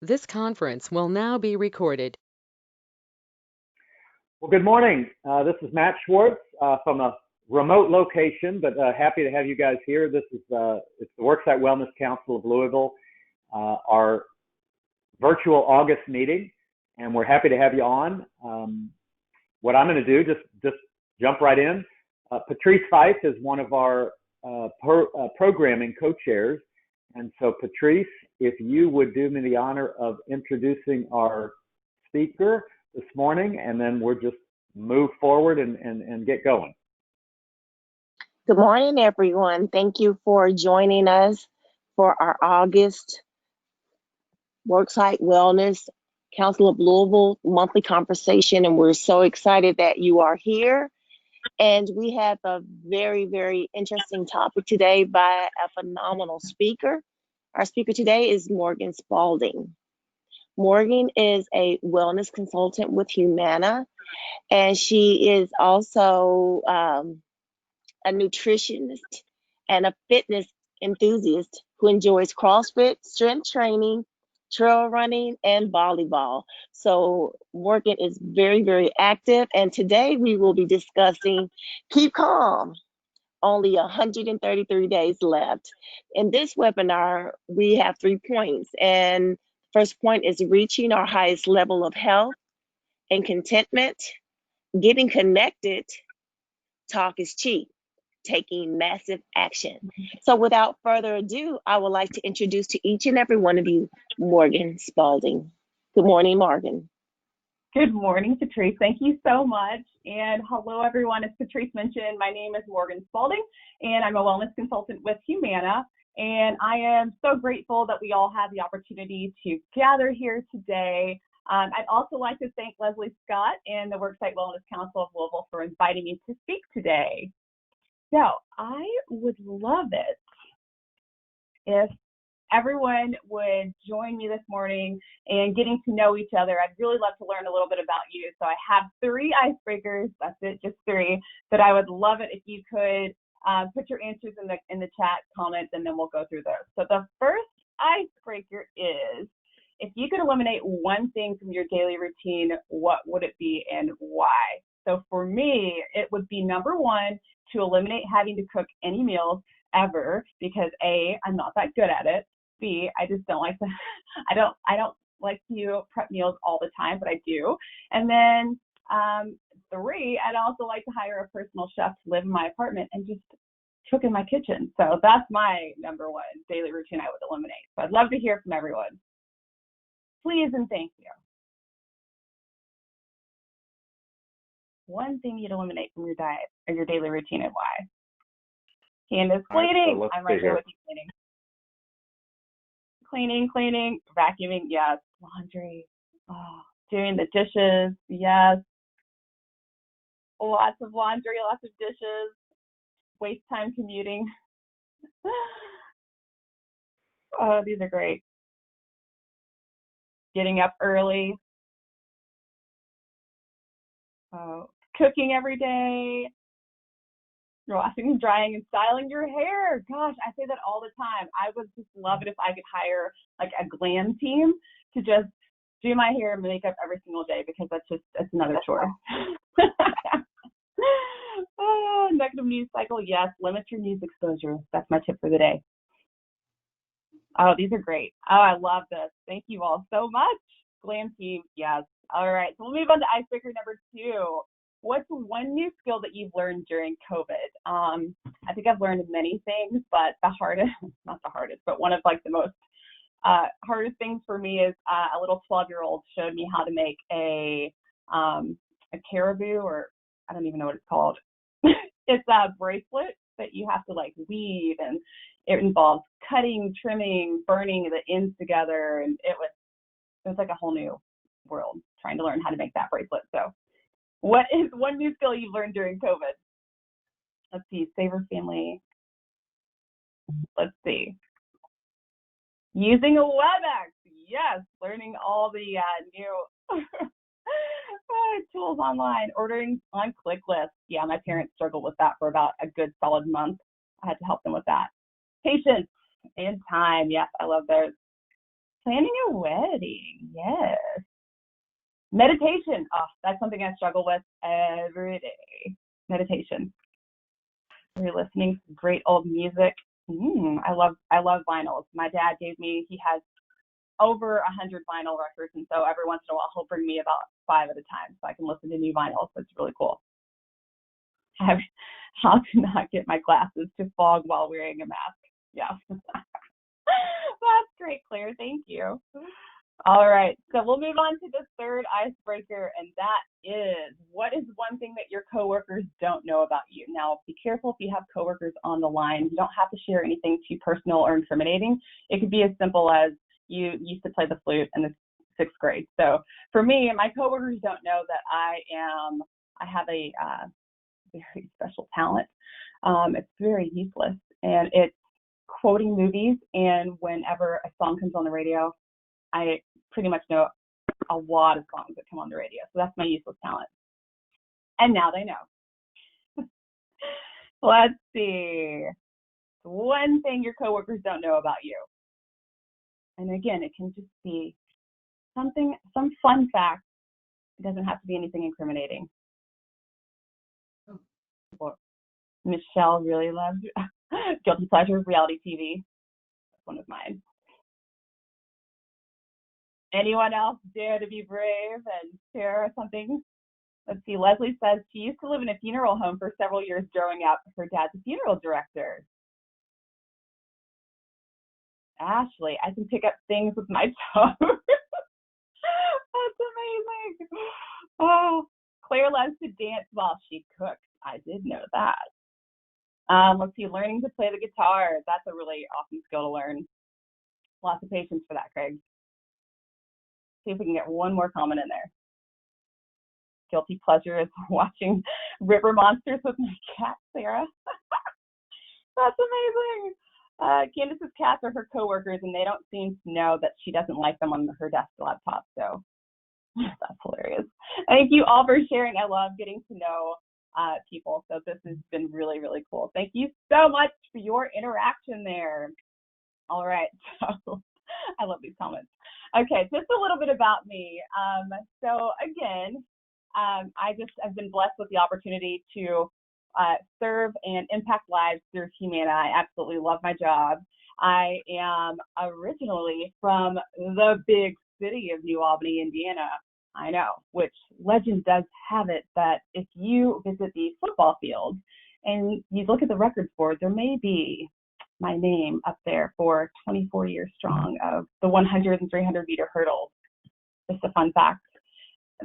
This conference will now be recorded. Well, good morning. This is Matt Schwartz from a remote location, but happy to have you guys here. This is it's the Worksite Wellness Council of Louisville, our virtual August meeting, and we're happy to have you on. What I'm going to do, just jump right in. Patrice Fife is one of our programming co-chairs, and so Patrice, if you would do me the honor of introducing our speaker this morning, and then we'll just move forward and get going. Good morning, everyone. Thank you for joining us for our August Worksite Wellness Council of Louisville monthly conversation, and we're so excited that you are here. And we have a very, very interesting topic today by a phenomenal speaker. Our speaker today is Morgan Spaulding. Morgan is a wellness consultant with Humana, and she is also a nutritionist and a fitness enthusiast who enjoys CrossFit, strength training, trail running, and volleyball. So Morgan is very, very active. And today we will be discussing Keep Calm. Only 133 days left. In this webinar, we have 3 points. And first point is reaching our highest level of health and contentment, getting connected, talk is cheap, taking massive action. So without further ado, I would like to introduce to each and every one of you, Morgan Spaulding. Good morning, Morgan. Good morning, Patrice. Thank you so much. And hello, everyone. As Patrice mentioned, my name is Morgan Spaulding, and I'm a wellness consultant with Humana. And I am so grateful that we all have the opportunity to gather here today. I'd also like to thank Leslie Scott and the Worksite Wellness Council of Louisville for inviting me to speak today. So I would love it if everyone would join me this morning and getting to know each other. I'd really love to learn a little bit about you. So I have 3 icebreakers, that's it, just 3, but I would love it if you could put your answers in the chat comments, and then we'll go through those. So the first icebreaker is, if you could eliminate one thing from your daily routine, what would it be and why? So for me, it would be number 1, to eliminate having to cook any meals ever, because A, I'm not that good at it. B, I just don't like to, I don't like to prep meals all the time, but I do. And then 3, I'd also like to hire a personal chef to live in my apartment and just cook in my kitchen. So that's my number 1 daily routine I would eliminate. So I'd love to hear from everyone. Please and thank you. One thing you'd eliminate from your diet or your daily routine, and why? Hand is cleaning. Right, so I'm right here with you, cleaning. Cleaning, vacuuming, yes. Laundry, doing the dishes, yes. Lots of laundry, lots of dishes. Waste time commuting. Oh, these are great. Getting up early. Cooking every day. Washing and drying and styling your hair. Gosh, I say that all the time. I would just love it if I could hire like a glam team to just do my hair and makeup every single day, because that's another chore. Negative news cycle, yes. Limit your news exposure. That's my tip for the day. Oh, these are great. Oh, I love this. Thank you all so much. Glam team, yes. All right, so we'll move on to icebreaker number 2. What's one new skill that you've learned during COVID? I think I've learned many things, but the hardest, not the hardest, but one of like the most hardest things for me is a little 12-year-old showed me how to make a caribou, or I don't even know what it's called. It's a bracelet that you have to like weave, and it involves cutting, trimming, burning the ends together, and it was like a whole new world trying to learn how to make that bracelet. So what is one new skill you've learned during COVID? Let's see, Saver Family. Let's see. Using a WebEx. Yes, learning all the new tools online. Ordering on ClickList. Yeah, my parents struggled with that for about a good solid month. I had to help them with that. Patience and time. Yes, I love those. Planning a wedding, yes. Meditation, oh, that's something I struggle with every day. Meditation. You're listening to great old music. I love vinyls. My dad he has over 100 vinyl records, and so every once in a while he'll bring me about 5 at a time so I can listen to new vinyls. It's really cool. How to not get my glasses to fog while wearing a mask. Yeah. That's great, Claire. Thank you. All right, so we'll move on to the third icebreaker, and that is, what is one thing that your coworkers don't know about you? Now, be careful if you have coworkers on the line. You don't have to share anything too personal or incriminating. It could be as simple as you used to play the flute in the 6th grade. So for me, my coworkers don't know that I have a very special talent. It's very useless, and it's quoting movies, and whenever a song comes on the radio, I pretty much know a lot of songs that come on the radio. So that's my useless talent. And now they know. Let's see. One thing your coworkers don't know about you. And again, it can just be some fun fact. It doesn't have to be anything incriminating. Michelle really loves guilty pleasure reality TV. That's one of mine. Anyone else dare to be brave and share something? Let's see. Leslie says she used to live in a funeral home for several years growing up. Her dad's a funeral director. Ashley, I can pick up things with my toe. That's amazing. Oh, Claire loves to dance while she cooks. I did know that. Let's see. Learning to play the guitar. That's a really awesome skill to learn. Lots of patience for that, Craig. See if we can get one more comment in there. Guilty pleasure is watching river monsters with my cat, Sarah. That's amazing. Candace's cats are her coworkers, and they don't seem to know that she doesn't like them on her desk laptop. So that's hilarious. Thank you all for sharing. I love getting to know people. So this has been really, really cool. Thank you so much for your interaction there. All right. So I love these comments. Okay, just a little bit about me. So again, I've been blessed with the opportunity to serve and impact lives through Humana. I absolutely love my job. I am originally from the big city of New Albany, Indiana. I know, which legend does have it that if you visit the football field and you look at the records board, there may be my name up there for 24 years strong of the 100 and 300 meter hurdles. Just a fun fact.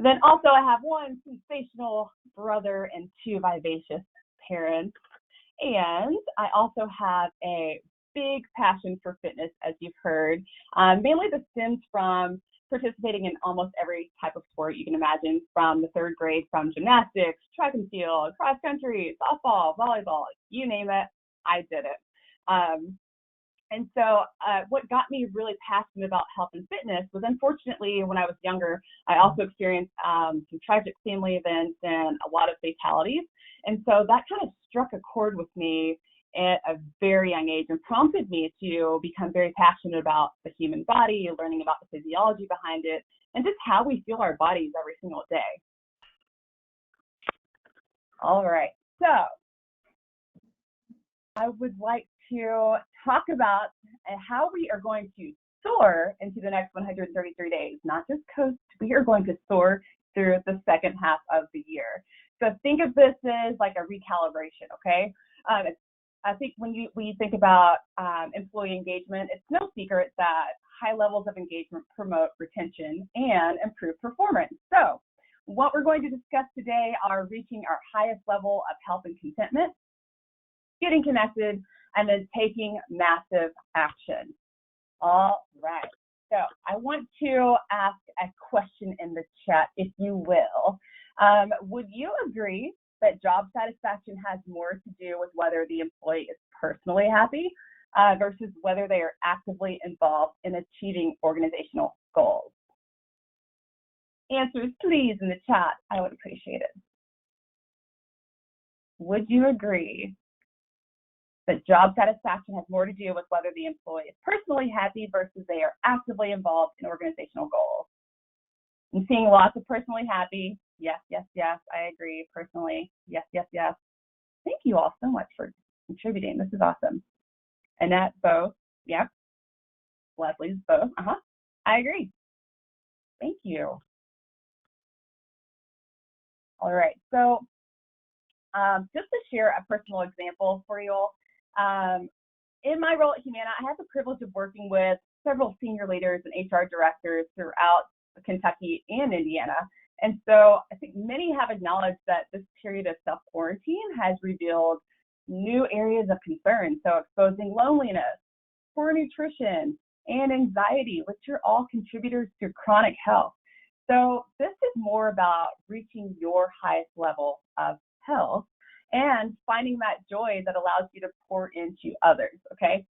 Then also I have one sensational brother and 2 vivacious parents. And I also have a big passion for fitness, as you've heard. Mainly this stems from participating in almost every type of sport you can imagine, from the 3rd grade, from gymnastics, track and field, cross country, softball, volleyball, you name it, I did it. And so what got me really passionate about health and fitness was, unfortunately, when I was younger, I also experienced some tragic family events and a lot of fatalities. And so that kind of struck a chord with me at a very young age and prompted me to become very passionate about the human body, learning about the physiology behind it, and just how we feel our bodies every single day. All right, so I would like to talk about how we are going to soar into the next 133 days, not just coast, we are going to soar through the second half of the year. So think of this as like a recalibration, okay? I think when you think about employee engagement, it's no secret that high levels of engagement promote retention and improve performance. So what we're going to discuss today are reaching our highest level of health and contentment, getting connected, and then taking massive action. All right. So I want to ask a question in the chat, if you will. Would you agree that job satisfaction has more to do with whether the employee is personally happy versus whether they are actively involved in achieving organizational goals? Answers, please, in the chat. I would appreciate it. Would you agree That job satisfaction has more to do with whether the employee is personally happy versus they are actively involved in organizational goals. I'm seeing lots of personally happy. Yes, yes, yes, I agree. Personally, yes, yes, yes. Thank you all so much for contributing. This is awesome. Annette, both. Yep. Leslie's both. I agree. Thank you. All right. So just to share a personal example for you all, in my role at Humana, I have the privilege of working with several senior leaders and HR directors throughout Kentucky and Indiana. And so I think many have acknowledged that this period of self-quarantine has revealed new areas of concern. So exposing loneliness, poor nutrition, and anxiety, which are all contributors to chronic health. So this is more about reaching your highest level of health and finding that joy that allows you to pour into others, okay?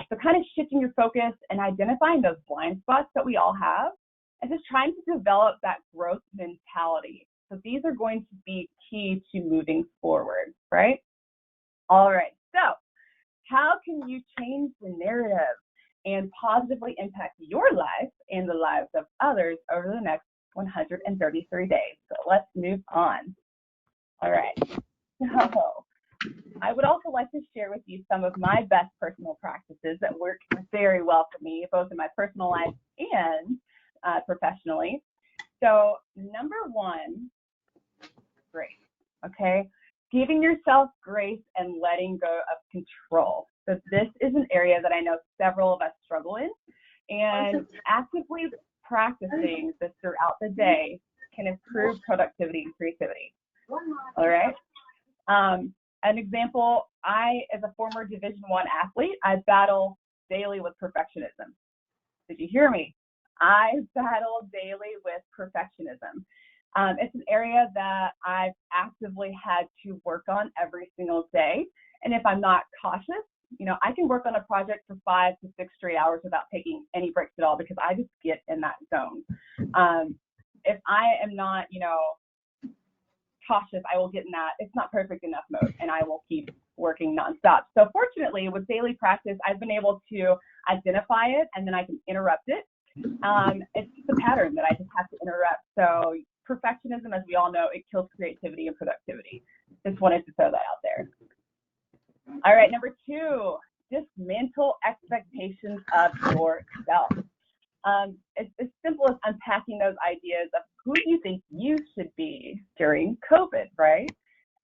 So kind of shifting your focus and identifying those blind spots that we all have and just trying to develop that growth mentality. So these are going to be key to moving forward, right? All right, so how can you change the narrative and positively impact your life and the lives of others over the next 133 days? So let's move on. All right, so I would also like to share with you some of my best personal practices that work very well for me, both in my personal life and professionally. So number one, grace, okay? Giving yourself grace and letting go of control. So this is an area that I know several of us struggle in, and actively practicing this throughout the day can improve productivity and creativity. All right. An example, as a former Division I athlete, I battle daily with perfectionism. Did you hear me? I battle daily with perfectionism. It's an area that I've actively had to work on every single day. And if I'm not cautious, I can work on a project for 5 to 6 straight hours without taking any breaks at all because I just get in that zone. If I am not, cautious, I will get in that it's not perfect enough mode and I will keep working nonstop. So fortunately, with daily practice, I've been able to identify it and then I can interrupt it. It's just a pattern that I just have to interrupt. So perfectionism, as we all know, it kills creativity and productivity. Just wanted to throw that out there. All right, number 2, dismantle expectations of yourself. It's as simple as unpacking those ideas of who you think you should be during COVID, right?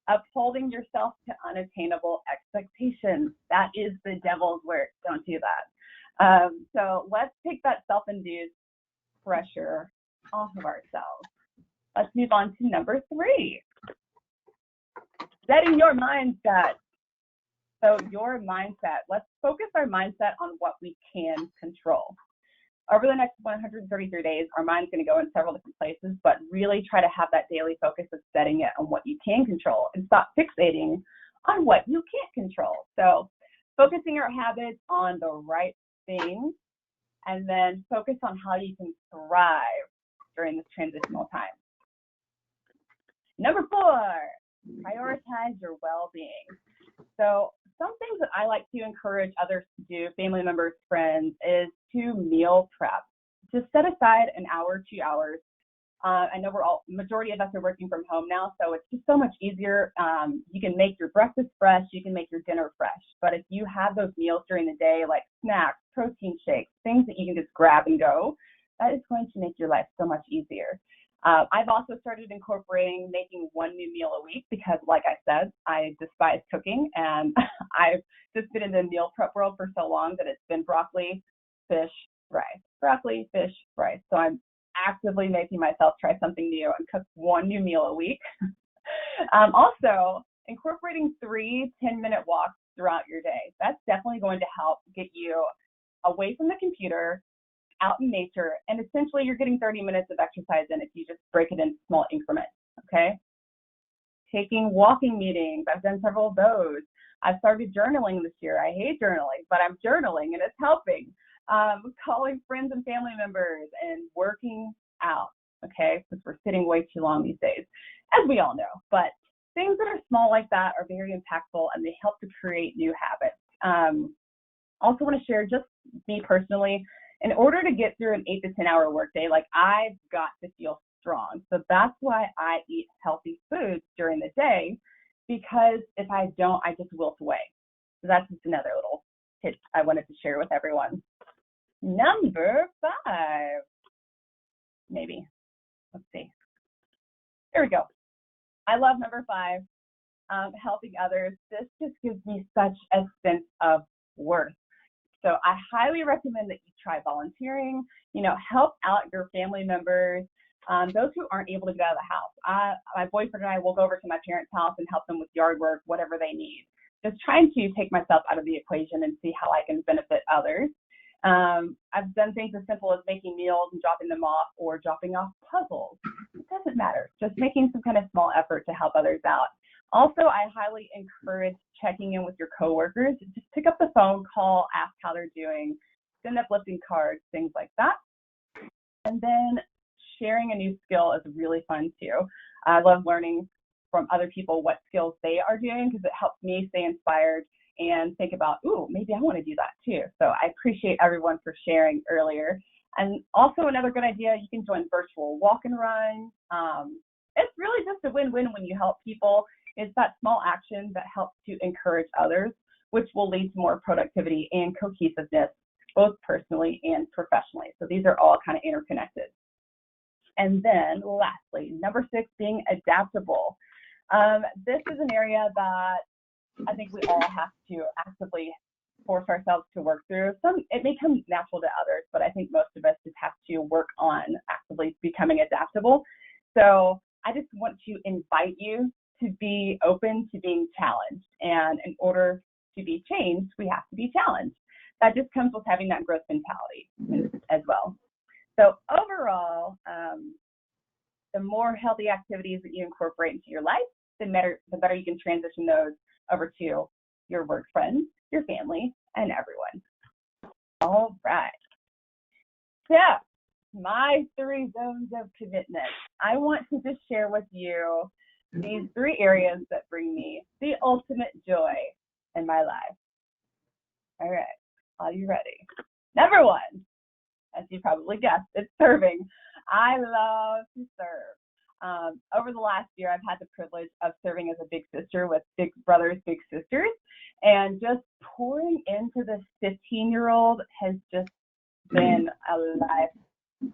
Upholding yourself to unattainable expectations. That is the devil's work. Don't do that. So let's take that self-induced pressure off of ourselves. Let's move on to number 3. Setting your mindset. So your mindset, let's focus our mindset on what we can control. Over the next 133 days, our mind's going to go in several different places, but really try to have that daily focus of setting it on what you can control and stop fixating on what you can't control. So focusing our habits on the right things and then focus on how you can thrive during this transitional time. Number 4, prioritize your well-being. So some things that I like to encourage others to do, family members, friends, is to meal prep. Just set aside an hour, 2 hours. I know majority of us are working from home now, so it's just so much easier. You can make your breakfast fresh, you can make your dinner fresh. But if you have those meals during the day, like snacks, protein shakes, things that you can just grab and go, that is going to make your life so much easier. I've also started incorporating making one new meal a week because, like I said, I despise cooking, and I've just been in the meal prep world for so long that it's been broccoli, fish, rice, broccoli, fish, rice. So I'm actively making myself try something new and cook one new meal a week. Also, incorporating 3 10-minute walks throughout your day. That's definitely going to help get you away from the computer, out in nature, and essentially you're getting 30 minutes of exercise in if you just break it into small increments, okay? Taking walking meetings, I've done several of those. I've started journaling this year. I hate journaling, but I'm journaling and it's helping. Calling friends and family members and working out, okay? Because we're sitting way too long these days, as we all know. But things that are small like that are very impactful, and they help to create new habits. Also want to share, just me personally, in order to get through an 8 to 10 hour workday, like, I've got to feel strong. So that's why I eat healthy foods during the day, because if I don't, I just wilt away. So that's just another little tip I wanted to share with everyone. Number 5, maybe. Let's see. There we go. I love number 5, helping others. This just gives me such a sense of worth. So I highly recommend that you try volunteering, help out your family members, those who aren't able to get out of the house. My boyfriend and I will go over to my parents' house and help them with yard work, whatever they need. Just trying to take myself out of the equation and see how I can benefit others. I've done things as simple as making meals and dropping them off, or dropping off puzzles. It doesn't matter. Just making some kind of small effort to help others out. Also, I highly encourage checking in with your coworkers. Just pick up the phone, call, ask how they're doing, send uplifting cards, things like that. And then sharing a new skill is really fun too. I love learning from other people what skills they are doing, because it helps me stay inspired and think about, ooh, maybe I want to do that too. So I appreciate everyone for sharing earlier. And also, another good idea, you can join virtual walk and run. It's really just a win-win when you help people. It's that small action that helps to encourage others, which will lead to more productivity and cohesiveness, both personally and professionally. So these are all kind of interconnected. And then lastly, number 6, being adaptable. This is an area that I think we all have to actively force ourselves to work through. It may come natural to others, but I think most of us just have to work on actively becoming adaptable. So I just want to invite you to be open to being challenged. And in order to be changed, we have to be challenged. That just comes with having that growth mentality as well. So overall, the more healthy activities that you incorporate into your life, the better you can transition those over to your work friends, your family, and everyone. All right. So my 3 zones of commitment. I want to just share with you these 3 areas that bring me the ultimate joy in my life. All right. Are you ready? Number 1, as you probably guessed, it's serving. I love to serve. Over the last year, I've had the privilege of serving as a big sister with big brothers, big sisters, and just pouring into this 15-year-old has just been a life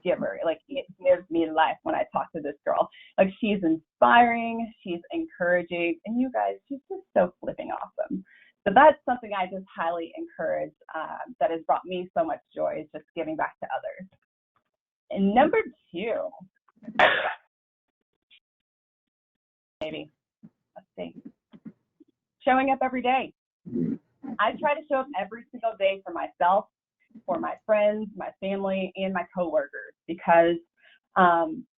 giver. Like, it gives me life when I talk to this girl. Like, she's inspiring, she's encouraging, and you guys, she's just so flipping awesome. So that's something I just highly encourage, that has brought me so much joy, is just giving back to others. And number 2, maybe, let's see, showing up every day. I try to show up every single day for myself, for my friends, my family, and my coworkers, because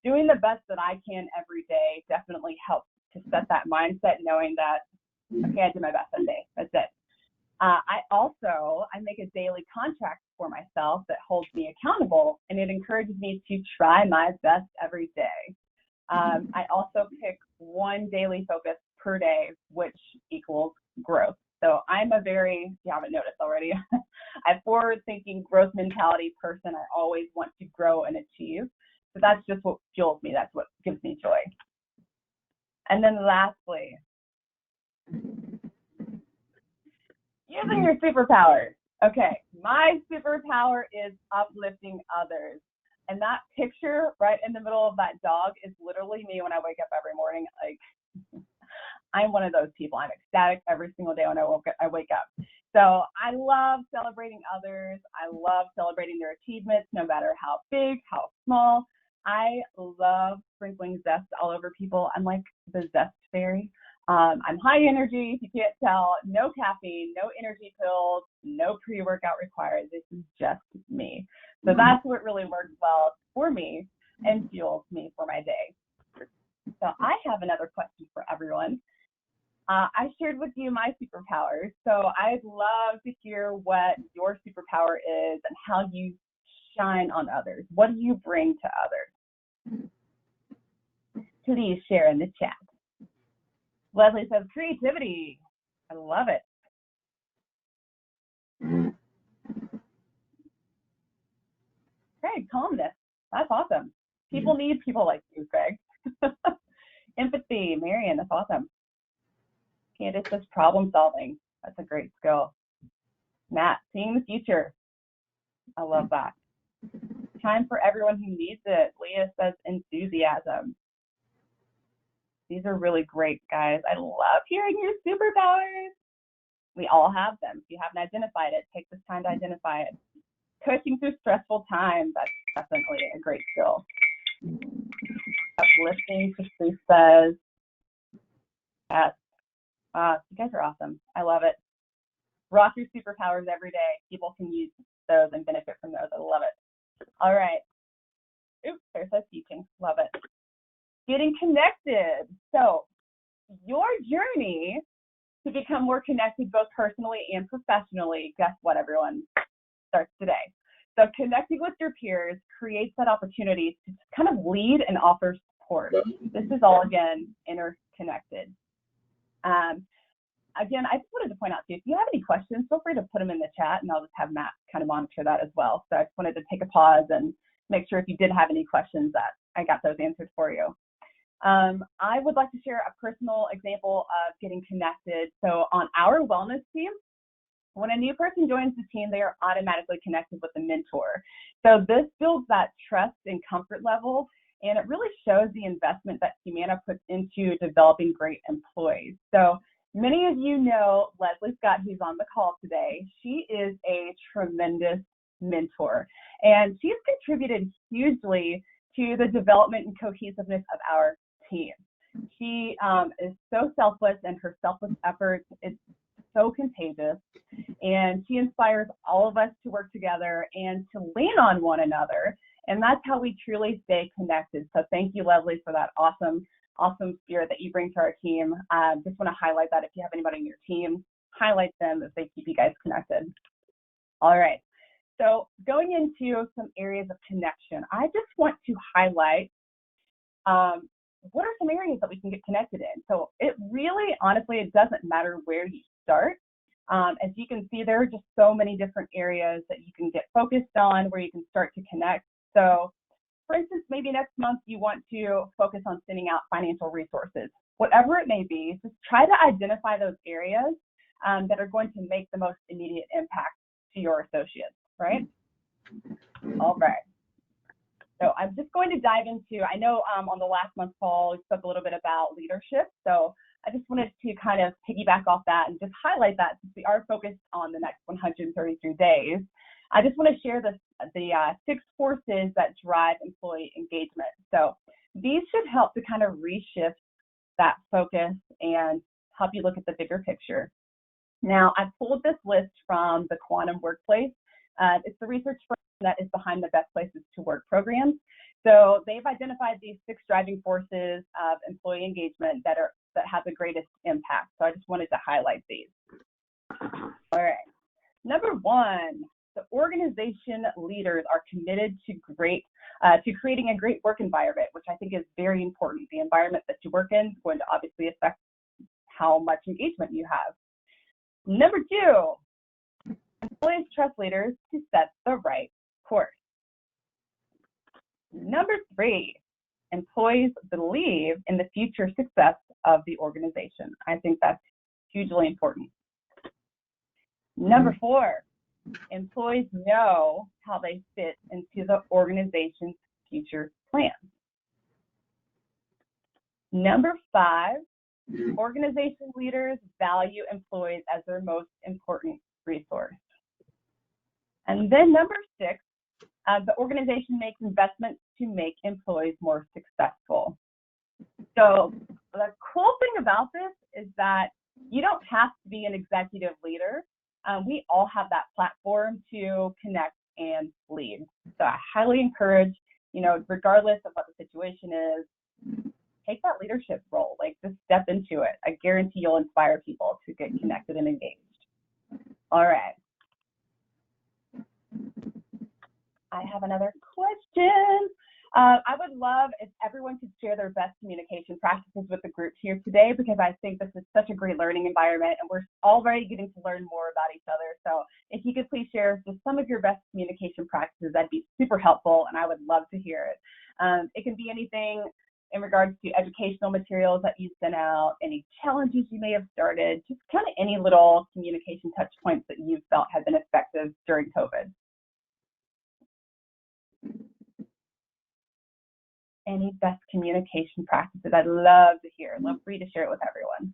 doing the best that I can every day definitely helps to set that mindset, knowing that, okay, I did my best that day. That's it. I make a daily contract for myself that holds me accountable, and it encourages me to try my best every day. I also pick 1 daily focus per day, which equals growth. So I'm a very, if you haven't noticed already, I'm forward-thinking growth mentality person. I always want to grow and achieve. So that's just what fuels me. That's what gives me joy. And then lastly, using your superpowers. Okay, my superpower is uplifting others. And that picture right in the middle of that dog is literally me when I wake up every morning. Like, I'm one of those people. I'm ecstatic every single day when I wake up. So I love celebrating others. I love celebrating their achievements, no matter how big, how small. I love sprinkling zest all over people. I'm like the zest fairy. I'm high energy, if you can't tell. No caffeine, no energy pills, no pre-workout required. This is just me. So that's what really works well for me and fuels me for my day. So I have another question for everyone. I shared with you my superpowers, so I'd love to hear what your superpower is and how you shine on others. What do you bring to others? Please share in the chat. Leslie says creativity. I love it. Craig, calmness. That's awesome. People need people like you, Craig. Empathy, Marion, that's awesome. Candace says problem solving. That's a great skill. Matt, seeing the future. I love that. Time for everyone who needs it. Leah says enthusiasm. These are really great, guys. I love hearing your superpowers. We all have them. If you haven't identified it, take this time to identify it. Coaching through stressful times, that's definitely a great skill. Uplifting, Patrice says. Yes. You guys are awesome. I love it. Rock your superpowers every day. People can use those and benefit from those. I love it. All right. Oops, there's that teaching. Love it. Getting connected. So your journey to become more connected both personally and professionally, guess what, everyone? Starts today. So connecting with your peers creates that opportunity to kind of lead and offer support. This is all, again, interconnected. Again, I just wanted to point out, too, if you have any questions, feel free to put them in the chat, and I'll just have Matt kind of monitor that as well. So I just wanted to take a pause and make sure if you did have any questions that I got those answered for you. I would like to share a personal example of getting connected. So on our wellness team, when a new person joins the team, they are automatically connected with a mentor. So this builds that trust and comfort level, and it really shows the investment that Humana puts into developing great employees. So many of you know Leslie Scott, who's on the call today. She is a tremendous mentor, and she's contributed hugely to the development and cohesiveness of our team. She is so selfless, and her selfless efforts, it's so contagious, and she inspires all of us to work together and to lean on one another, and that's how we truly stay connected. So thank you, Leslie, for that awesome spirit that you bring to our team. Just want to highlight that if you have anybody in your team, highlight them if they keep you guys connected. All right, so going into some areas of connection, I just want to highlight what are some areas that we can get connected in. So it really, honestly, it doesn't matter where you start. As you can see, there are just so many different areas that you can get focused on where you can start to connect. So for instance, maybe next month you want to focus on sending out financial resources. Whatever it may be, just try to identify those areas that are going to make the most immediate impact to your associates, right? All right. So I'm just going to dive into, I know on the last month's call, we spoke a little bit about leadership. So I just wanted to kind of piggyback off that and just highlight that since we are focused on the next 133 days. I just want to share the 6 forces that drive employee engagement. So these should help to kind of reshift that focus and help you look at the bigger picture. Now, I pulled this list from the Quantum Workplace. It's the research firm that is behind the Best Places to Work programs. So they've identified these 6 driving forces of employee engagement that have the greatest impact. So I just wanted to highlight these. All right. Number 1, the organization leaders are committed to creating a great work environment, which I think is very important. The environment that you work in is going to obviously affect how much engagement you have. Number 2, employees trust leaders to set the right course. Number 3, employees believe in the future success of the organization. I think that's hugely important. Number 4, employees know how they fit into the organization's future plans. Number 5, organization leaders value employees as their most important resource. And then number 6, the organization makes investments to make employees more successful. So the cool thing about this is that you don't have to be an executive leader. We all have that platform to connect and lead. So I highly encourage, regardless of what the situation is, take that leadership role, just step into it. I guarantee you'll inspire people to get connected and engaged. All right. I have another question. I would love if everyone could share their best communication practices with the group here today, because I think this is such a great learning environment and we're already getting to learn more about each other. So if you could please share just some of your best communication practices, that'd be super helpful and I would love to hear it. It can be anything in regards to educational materials that you sent out, any challenges you may have started, just kind of any little communication touch points that you felt have been effective during COVID. Any best communication practices? I'd love to hear. Love for you to share it with everyone.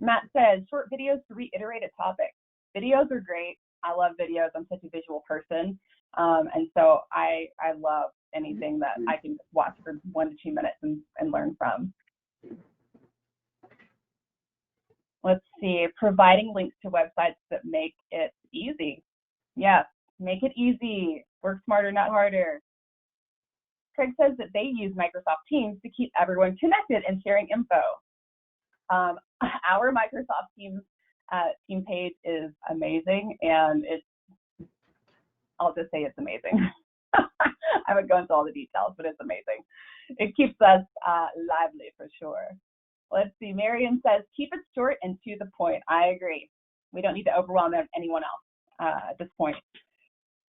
Matt says, short videos to reiterate a topic. Videos are great. I love videos. I'm such a visual person. And so I love anything that I can watch for 1 to 2 minutes and learn from. Let's see, providing links to websites that make it easy. Yes, make it easy. Work smarter, not harder. Craig says that they use Microsoft Teams to keep everyone connected and sharing info. Our Microsoft Teams team page is amazing, and I'll just say it's amazing. I would go into all the details, but it's amazing. It keeps us lively for sure. Let's see, Marion says, keep it short and to the point. I agree. We don't need to overwhelm anyone else at this point.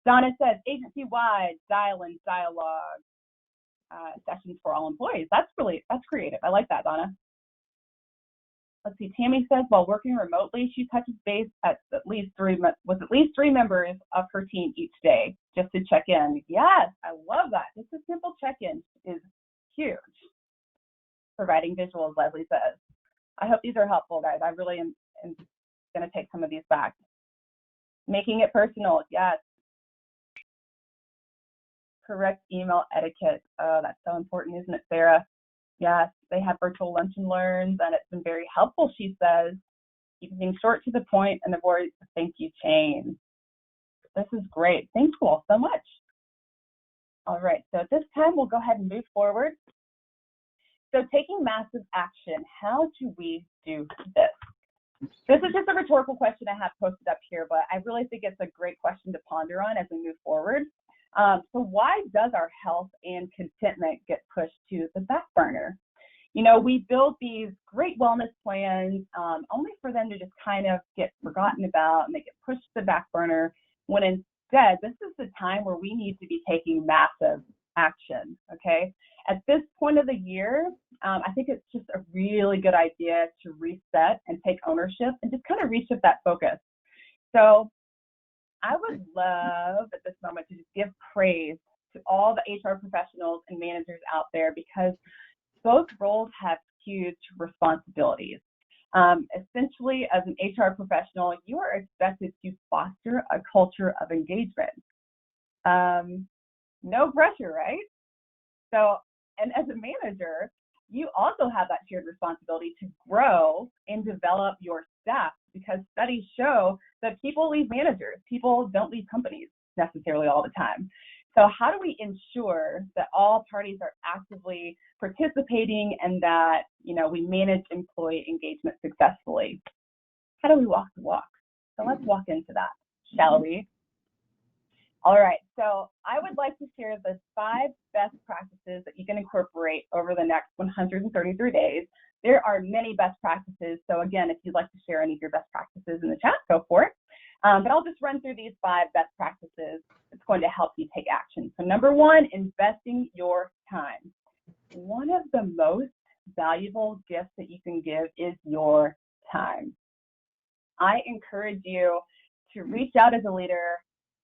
Donna says, agency-wide dial-in dialogue sessions for all employees. That's creative. I like that, Donna. Let's see, Tammy says, while working remotely, she touches base with at least three members of her team each day just to check in. Yes, I love that. Just a simple check-in is huge. Providing visuals, Leslie says. I hope these are helpful, guys. I really am going to take some of these back. Making it personal, yes. Correct email etiquette. Oh, that's so important, isn't it, Sarah? Yes, they have virtual lunch and learns, and it's been very helpful, she says. Keeping things short to the point and avoid the thank you chain. This is great. Thank you all so much. All right, so at this time, we'll go ahead and move forward. So taking massive action, how do we do this? This is just a rhetorical question I have posted up here, but I really think it's a great question to ponder on as we move forward. So why does our health and contentment get pushed to the back burner? You know, we build these great wellness plans only for them to just kind of get forgotten about and they get pushed to the back burner, when instead this is the time where we need to be taking massive action, okay? At this point of the year, I think it's just a really good idea to reset and take ownership and just kind of reshift that focus. So I would love at this moment to just give praise to all the HR professionals and managers out there, because both roles have huge responsibilities. Essentially, as an HR professional, you are expected to foster a culture of engagement. No pressure, right? So, and as a manager, you also have that shared responsibility to grow and develop your staff, because studies show that people leave managers. People don't leave companies necessarily all the time. So how do we ensure that all parties are actively participating and that, you know, we manage employee engagement successfully? How do we walk the walk? So let's walk into that, shall we? All right, so I would like to share the 5 best practices that you can incorporate over the next 133 days. There are many best practices, so again, if you'd like to share any of your best practices in the chat, go for it. But I'll just run through these 5 best practices that's going to help you take action. So number 1, investing your time. One of the most valuable gifts that you can give is your time. I encourage you to reach out as a leader,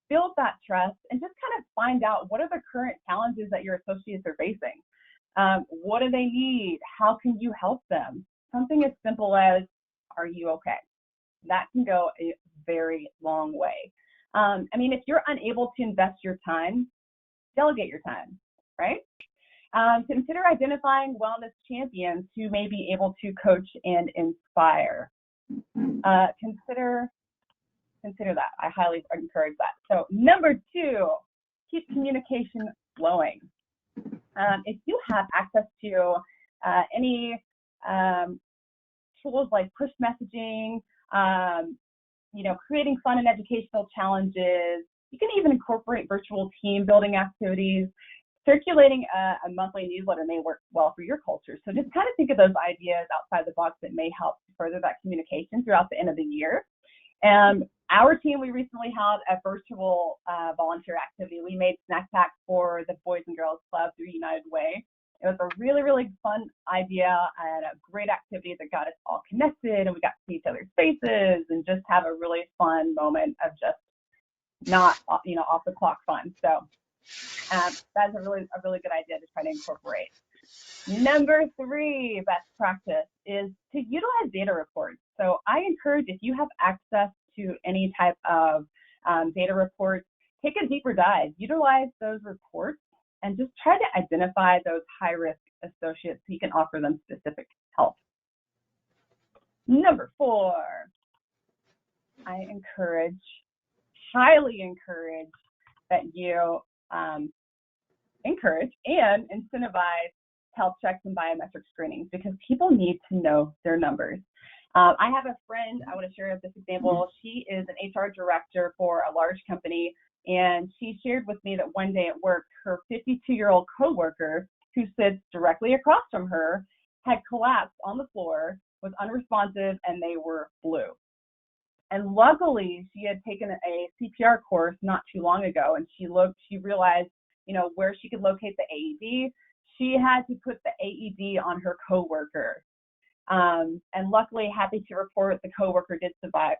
build that trust, and just kind of find out what are the current challenges that your associates are facing. What do they need? How can you help them? Something as simple as, are you okay? That can go a very long way. I mean, if you're unable to invest your time, delegate your time, right? Consider identifying wellness champions who may be able to coach and inspire. Consider that. I highly encourage that. So number 2, keep communication flowing. If you have access to any tools like push messaging, you know, creating fun and educational challenges, You can even incorporate virtual team building activities. Circulating a monthly newsletter may work well for your culture. So just kind of think of those ideas outside the box that may help further that communication throughout the end of the year. Our team, we recently held a virtual volunteer activity. We made snack packs for the Boys and Girls Club through United Way. It was a really, really fun idea and a great activity that got us all connected, and we got to see each other's faces and just have a really fun moment of just not, off the clock fun. So that's a really good idea to try to incorporate. Number 3 best practice is to utilize data reports. So I encourage, if you have access to any type of data reports, take a deeper dive, utilize those reports, and just try to identify those high-risk associates so you can offer them specific help. Number 4, I highly encourage that you encourage and incentivize health checks and biometric screenings, because people need to know their numbers. I have a friend, I want to share this example. She is an HR director for a large company, and she shared with me that one day at work, her 52-year-old coworker, who sits directly across from her, had collapsed on the floor, was unresponsive, and they were blue. And luckily, she had taken a CPR course not too long ago, and she realized, where she could locate the AED. She had to put the AED on her coworker. And luckily, happy to report, the coworker did survive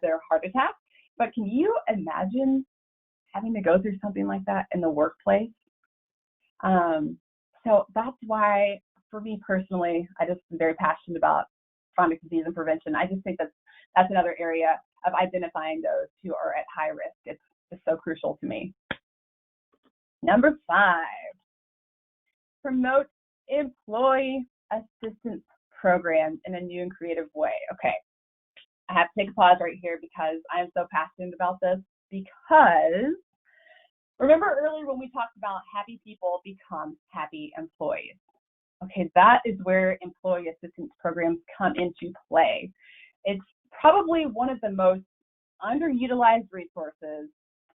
their heart attack. But can you imagine having to go through something like that in the workplace? So that's why, for me personally, I just am very passionate about chronic disease and prevention. I just think that's another area of identifying those who are at high risk. It's so crucial to me. Number 5, promote employee assistance programs in a new and creative way. Okay, I have to take a pause right here because I'm so passionate about this, because remember earlier when we talked about happy people become happy employees. Okay, that is where employee assistance programs come into play. It's probably one of the most underutilized resources,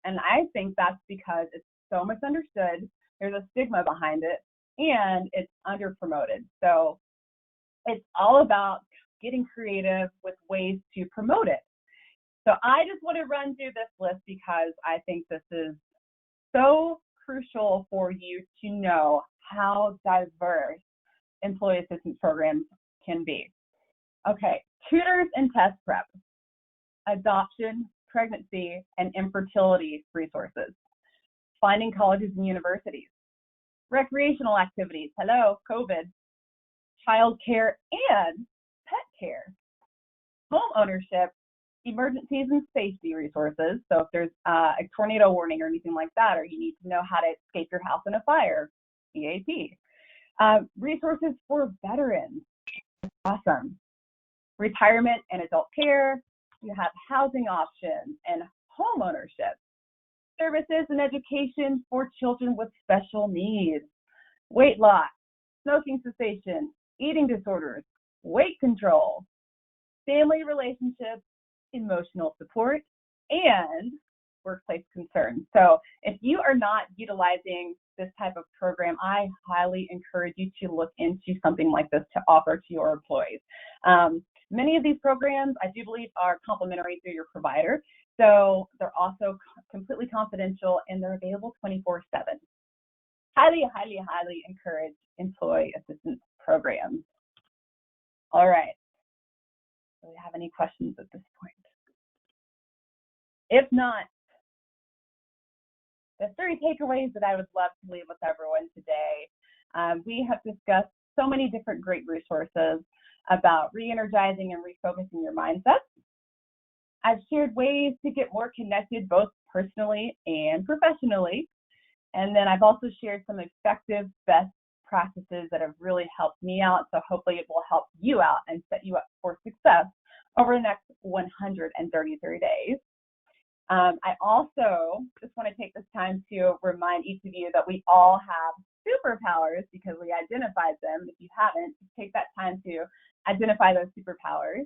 and I think that's because it's so misunderstood. There's a stigma behind it, and it's underpromoted. So it's all about getting creative with ways to promote it. So I just want to run through this list because I think this is so crucial for you to know how diverse employee assistance programs can be. Okay, tutors and test prep, adoption, pregnancy, and infertility resources, finding colleges and universities, recreational activities, hello, COVID, child care and pet care, home ownership, emergencies and safety resources. So if there's a tornado warning or anything like that, or you need to know how to escape your house in a fire, EAP. Resources for veterans, awesome. Retirement and adult care, you have housing options and home ownership. Services and education for children with special needs, weight loss, smoking cessation, eating disorders, weight control, family relationships, emotional support, and workplace concerns. So if you are not utilizing this type of program, I highly encourage you to look into something like this to offer to your employees. Many of these programs, I do believe, are complimentary through your provider. So they're also completely confidential, and they're available 24/7. Highly, highly, highly encourage employee assistance programs. All right. Do we have any questions at this point? If not, the 3 takeaways that I would love to leave with everyone today. We have discussed so many different great resources about re-energizing and refocusing your mindset. I've shared ways to get more connected both personally and professionally. And then I've also shared some effective best practices that have really helped me out. So hopefully it will help you out and set you up for success over the next 133 days. I also just want to take this time to remind each of you that we all have superpowers because we identified them. If you haven't, take that time to identify those superpowers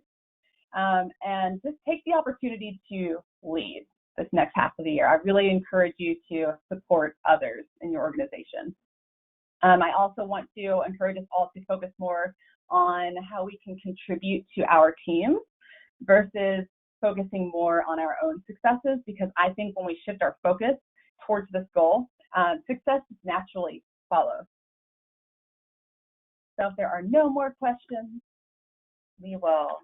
and just take the opportunity to lead. this next half of the year. I really encourage you to support others in your organization. I also want to encourage us all to focus more on how we can contribute to our teams versus focusing more on our own successes, because I think when we shift our focus towards this goal, success naturally follows. So if there are no more questions, we will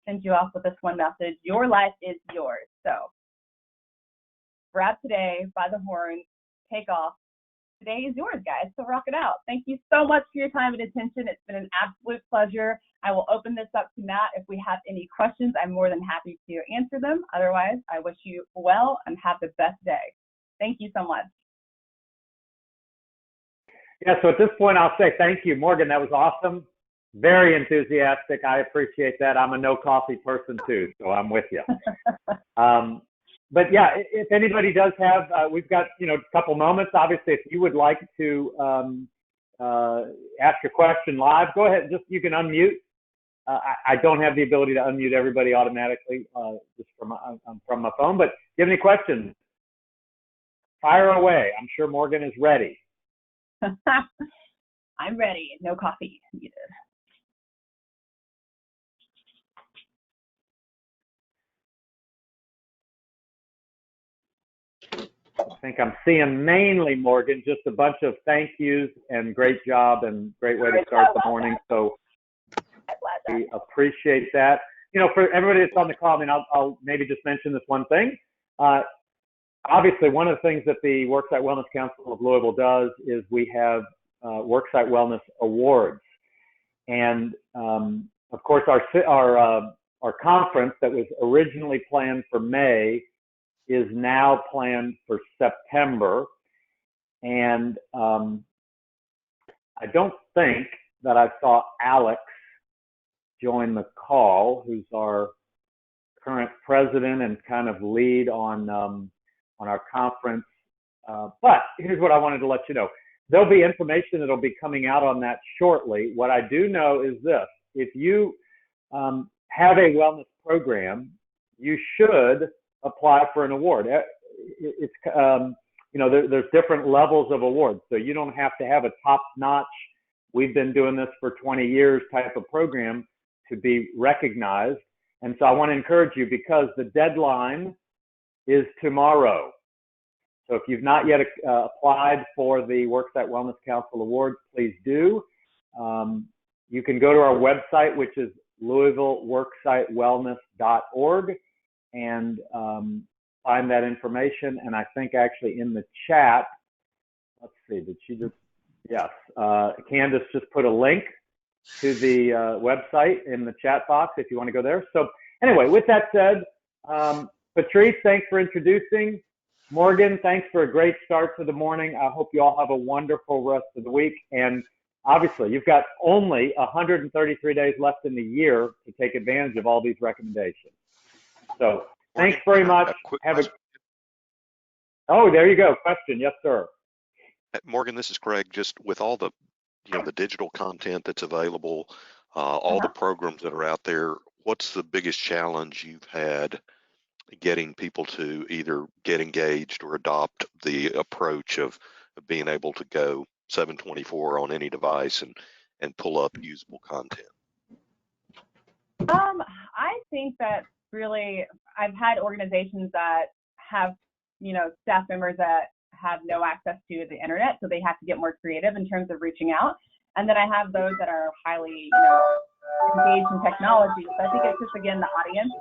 send you off with this one message. Your life is yours. So grab today by the horn, take off. Today is yours, guys, so rock it out. Thank you so much for your time and attention. It's been an absolute pleasure. I will open this up to Matt. If we have any questions, I'm more than happy to answer them. Otherwise, I wish you well and have the best day. Thank you so much. Yeah, so at this point, I'll say thank you, Morgan. That was awesome. Very enthusiastic. I appreciate that. I'm a no coffee person too, so I'm with you. But yeah, if anybody does have, we've got, a couple moments. Obviously, if you would like to ask your question live, go ahead. You can unmute. I don't have the ability to unmute everybody automatically just from my phone. But if you have any questions, fire away. I'm sure Morgan is ready. I'm ready. No coffee needed. I think I'm seeing mainly, Morgan, just a bunch of thank yous and great job and great way to start the morning. So we appreciate that. For everybody that's on the call, I'll maybe just mention this one thing. Obviously, one of the things that the Worksite Wellness Council of Louisville does is we have Worksite Wellness Awards. And of course, our conference that was originally planned for May is now planned for September. And I don't think that I saw Alex join the call, who's our current president and kind of lead on our conference. But here's what I wanted to let you know. There'll be information that'll be coming out on that shortly. What I do know is this: if you have a wellness program, you should apply for an award. It's there's different levels of awards, so you don't have to have a top-notch, we've been doing this for 20 years type of program to be recognized. And so I want to encourage you, because the deadline is tomorrow. So if you've not yet applied for the Worksite Wellness Council Awards, please do. You can go to our website, which is LouisvilleWorksiteWellness.org, and find that information. And I think actually in the chat, let's see, did she just, yes, Candace just put a link to the website in the chat box if you want to go there. So anyway, with that said, Patrice, thanks for introducing. Morgan, thanks for a great start to the morning. I hope you all have a wonderful rest of the week. And obviously, you've got only 133 days left in the year to take advantage of all these recommendations. So thanks very much. Oh, there you go. Question. Yes, sir. Morgan, this is Craig. Just with all the, the digital content that's available, all the programs that are out there, what's the biggest challenge you've had getting people to either get engaged or adopt the approach of being able to go 7/24 on any device and pull up usable content? I think that really, I've had organizations that have, staff members that have no access to the internet, so they have to get more creative in terms of reaching out. And then I have those that are highly, engaged in technology. So I think it's just, again, the audience,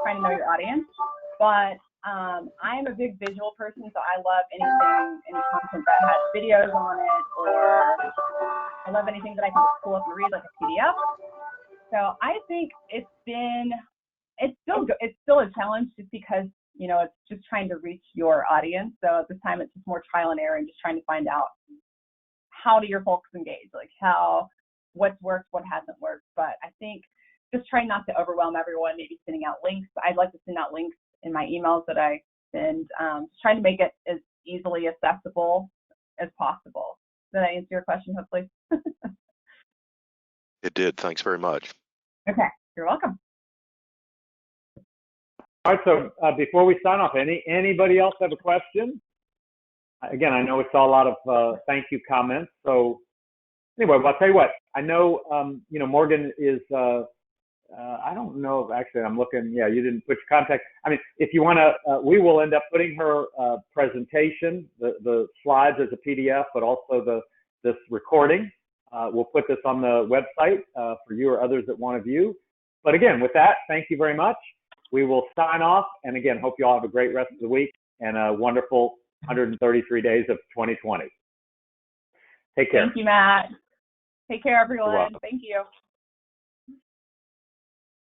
trying to know your audience. But I am a big visual person, so I love any content that has videos on it, or I love anything that I can just pull up and read, like a PDF. So I think it's still a challenge, just because, it's just trying to reach your audience. So at this time, it's just more trial and error and just trying to find out how do your folks engage, like what's worked, what hasn't worked. But I think just trying not to overwhelm everyone, maybe sending out links. I'd like to send out links in my emails that I send, trying to make it as easily accessible as possible. Did I answer your question, hopefully? It did. Thanks very much. Okay, you're welcome. All right, so before we sign off, anybody else have a question? Again, I know it's all a lot of thank you comments. So anyway, well, I'll tell you what. I know, Morgan is. I don't know if actually I'm looking. Yeah, you didn't put your contact. I mean, if you want to, we will end up putting her presentation, the slides as a PDF, but also this recording. We'll put this on the website for you or others that want to view. But again, with that, thank you very much. We will sign off. And again, hope you all have a great rest of the week and a wonderful 133 days of 2020. Take care. Thank you, Matt. Take care, everyone. You're welcome. Thank you.